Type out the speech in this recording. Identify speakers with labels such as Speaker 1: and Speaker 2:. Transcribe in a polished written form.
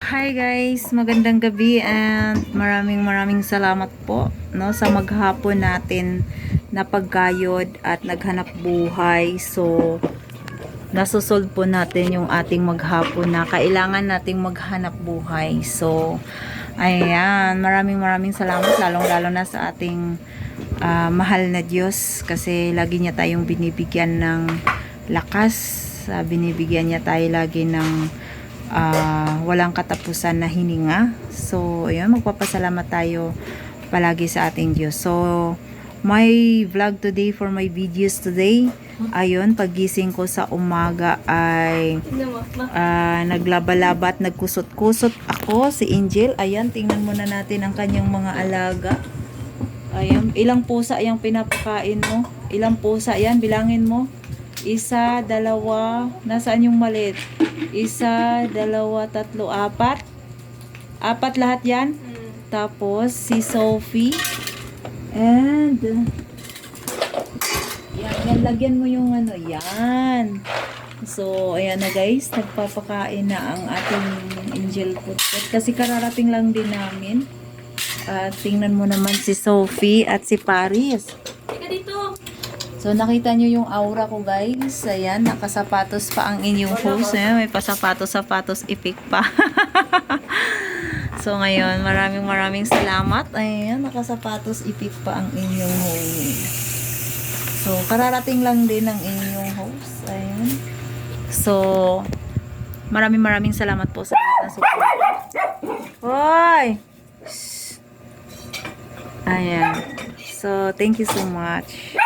Speaker 1: Hi guys, magandang gabi and maraming salamat po no sa maghapon natin na paggayod at naghanap buhay. So nasosolve po natin yung ating maghapon na kailangan nating maghanap buhay. So ayan, maraming salamat lalong-lalo na sa ating mahal na Diyos kasi lagi niya tayong binibigyan ng lakas, binibigyan niya tayo lagi ng walang katapusan na hininga. So ayun, magpapasalamat tayo palagi sa ating Diyos. So my vlog today for my videos today, ayun, pagising ko sa umaga ay naglaba-laba at nagkusot-kusot ako. Si Angel, ayan, tingnan muna natin ang kanyang mga alaga. Ayan, ilang pusa yung pinapakain mo? Ilang pusa yan? Bilangin mo. Isa, dalawa, nasaan yung maliit? Isa, dalawa, tatlo, apat. Apat lahat yan. Tapos, si Sophie. And, yan, lagyan mo yung ano, yan. So, ayan na guys, nagpapakain na ang ating Angel Putput. Kasi kararating lang din namin. Tingnan mo naman si Sophie at si Paris.
Speaker 2: Teka dito.
Speaker 1: So, nakita nyo yung aura ko, guys. Ayan, nakasapatos pa ang inyong host. Ayan, may pasapatos-sapatos ipik pa. So, ngayon, maraming salamat. Ayan, nakasapatos ipik pa ang inyong host. So, kararating lang din ang inyong host. Ayan. So, maraming salamat po sa lahat ng support. Hoy! Ayan. So, thank you so much.